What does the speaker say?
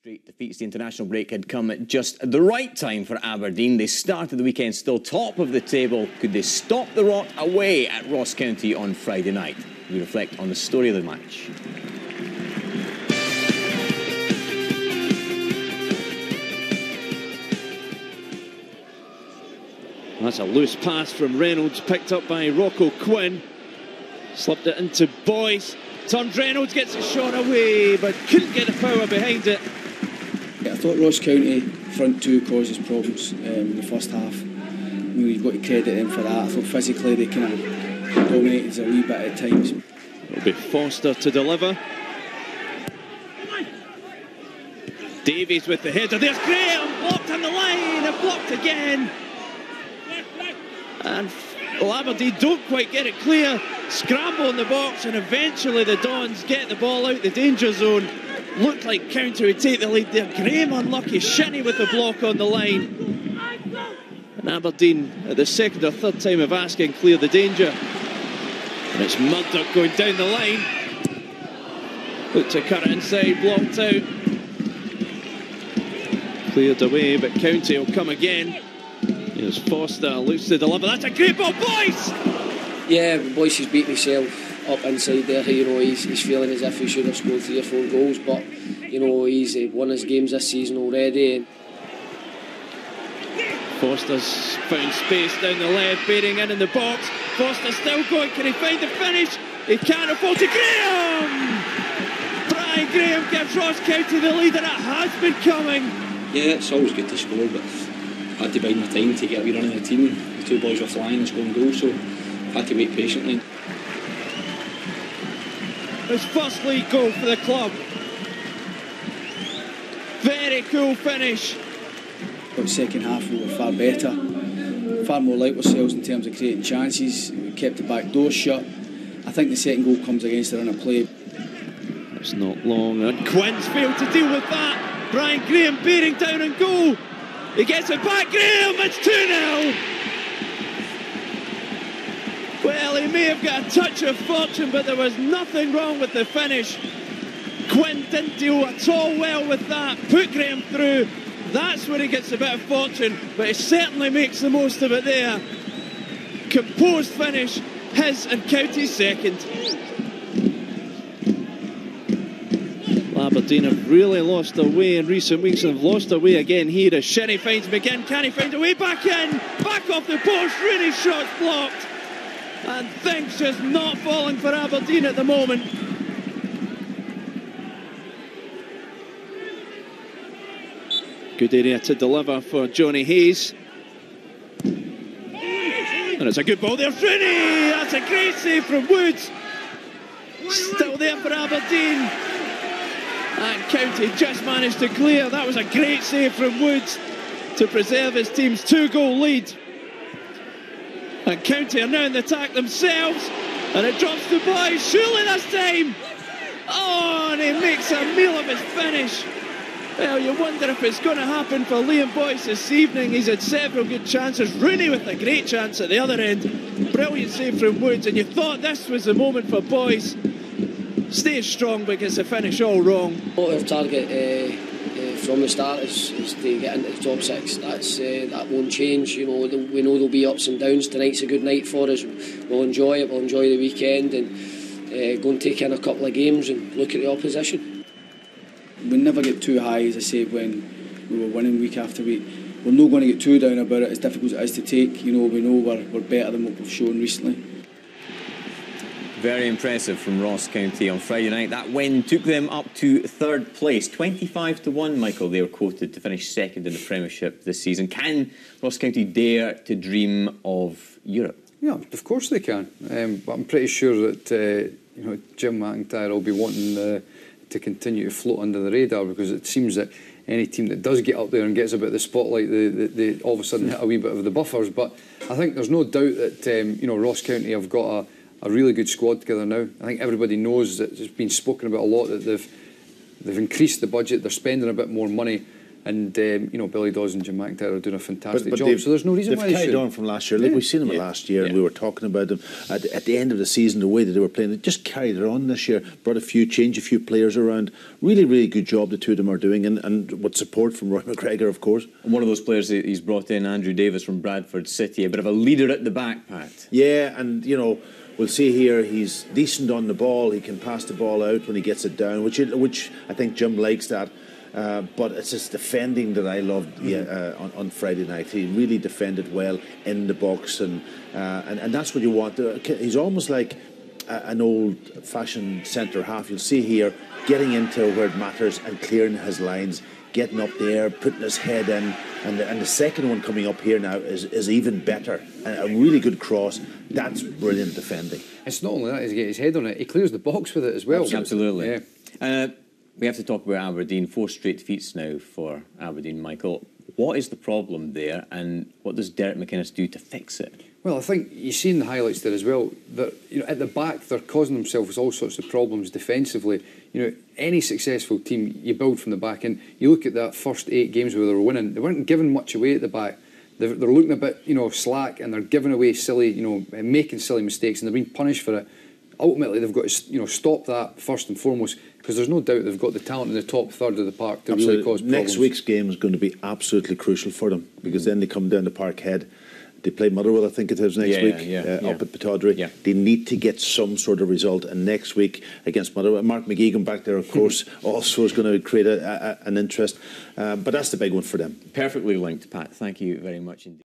Straight defeats. The international break had come at just the right time for Aberdeen. They started the weekend still top of the table. Could they stop the rot away at Ross County on Friday night? We reflect on the story of the match. That's a loose pass from Reynolds, picked up by Rocco Quinn. Slipped it into Boyce. Turned Reynolds, gets a shot away, but couldn't get the power behind it. I thought Ross County front two caused us problems in the first half. You've got to credit them for that. I thought physically they kind of dominated us a wee bit at times. It'll be Foster to deliver. Davies with the header. There's Graham, blocked on the line and blocked again. And Aberdeen don't quite get it clear. Scramble in the box, and eventually the Dons get the ball out the danger zone. Looked like County would take the lead there. Graham unlucky, Shinnie with the block on the line. And Aberdeen, at the second or third time of asking, clear the danger. And it's Murdoch going down the line. Looked to cut it inside, blocked out. Cleared away, but County will come again. Here's Foster, looks to deliver. That's a great ball, Boyce! Yeah, Boyce has beaten himself up inside there. You know, he's feeling as if he should have scored 3 or 4 goals, but you know, he's won his games this season already. Foster's found space down the left, bearing in the box. Foster still going, can he find the finish? He can't afford to. Graham! Brian Graham gives Ross County the lead, and it has been coming. Yeah, it's always good to score, but I had to bide my time to get a wee run in the team. The 2 boys were flying and scoring goals, so I had to wait patiently. His first league goal for the club. Very cool finish. The second half we were far better, far more like ourselves in terms of creating chances. We kept the back door shut. I think the second goal comes against the run of play. It's not long, and Quinn's failed to deal with that. Brian Graham bearing down on goal. He gets it back, Graham, it's 2-0. Well, he may have got a touch of fortune, but there was nothing wrong with the finish. Quinn didn't deal at all well with that, put Graham through. That's where he gets a bit of fortune, but he certainly makes the most of it there. Composed finish, his and County's second. Aberdeen have really lost their way in recent weeks and have lost their way again here as Shinnie finds McGinn. Can he find a way back in? Back off the post, really shot's blocked. And things just not falling for Aberdeen at the moment. Good area to deliver for Johnny Hayes. And it's a good ball there, Rooney! That's a great save from Woods. Still there for Aberdeen. And County just managed to clear. That was a great save from Woods to preserve his team's 2-goal lead. And County are now in the attack themselves. And it drops to Boyce, surely this time. Oh, and he makes a meal of his finish. Well, you wonder if it's going to happen for Liam Boyce this evening. He's had several good chances. Rooney with a great chance at the other end. Brilliant save from Woods. And you thought this was the moment for Boyce. Stays strong but gets the finish all wrong. Our target from the start is to get into the top 6. That won't change. You know, we know there'll be ups and downs. Tonight's a good night for us. We'll enjoy it. We'll enjoy the weekend and go and take in a couple of games and look at the opposition. We never get too high, as I say, when we were winning week after week. We're not going to get too down about it. As difficult as it is to take, you know, we know we're better than what we've shown recently. Very impressive from Ross County on Friday night. That win took them up to 3rd place. 25-1, Michael, they were quoted to finish 2nd in the Premiership this season. Can Ross County dare to dream of Europe? Yeah, of course they can. But I'm pretty sure that you know, Jim McIntyre will be wanting to continue to float under the radar, because it seems that any team that does get up there and gets a bit of the spotlight, they all of a sudden hit a wee bit of the buffers. But I think there's no doubt that you know, Ross County have got a really good squad together now. I think everybody knows that it's been spoken about a lot, that they've increased the budget, they're spending a bit more money, And Billy Dawes and Jim McIntyre are doing a fantastic job. they've- So there's no reason why they've they carried should. on from last year. Like we've seen them last year, and we were talking about them at the end of the season. The way that they were playing, they just carried it on this year. Brought changed a few players around. Really, really good job the two of them are doing, and with support from Roy McGregor, of course. And one of those players that he's brought in, Andrew Davis from Bradford City, a bit of a leader at the back, Pat. Yeah, and we'll see here. He's decent on the ball. He can pass the ball out when he gets it down, which I think Jim likes that. But it's his defending that I loved on Friday night. He really defended well in the box, and that's what you want. He's almost like an old-fashioned centre half. You'll see here getting into where it matters and clearing his lines, getting up there, putting his head in, and the second one coming up here now is even better. A really good cross. That's brilliant defending. It's not only that, he's getting his head on it, he clears the box with it as well. Absolutely. Yeah. We have to talk about Aberdeen. 4 straight defeats now for Aberdeen, Michael. What is the problem there, and what does Derek McInnes do to fix it? Well, I think you've seen the highlights there as well. That at the back, they're causing themselves all sorts of problems defensively. Any successful team, you build from the back, and you look at that first 8 games where they were winning. They weren't giving much away at the back. They're looking a bit, slack, and they're giving away silly, making silly mistakes, and they're being punished for it. Ultimately, they've got to, stop that first and foremost, because there's no doubt they've got the talent in the top third of the park to really cause problems. Next week's game is going to be absolutely crucial for them, because then they come down to Parkhead. They play Motherwell, I think it is, next week, up at Pittodrie. Yeah. They need to get some sort of result, and next week against Motherwell, Mark McGeegan back there, of course, also is going to create an interest. But that's the big one for them. Perfectly linked, Pat. Thank you very much indeed.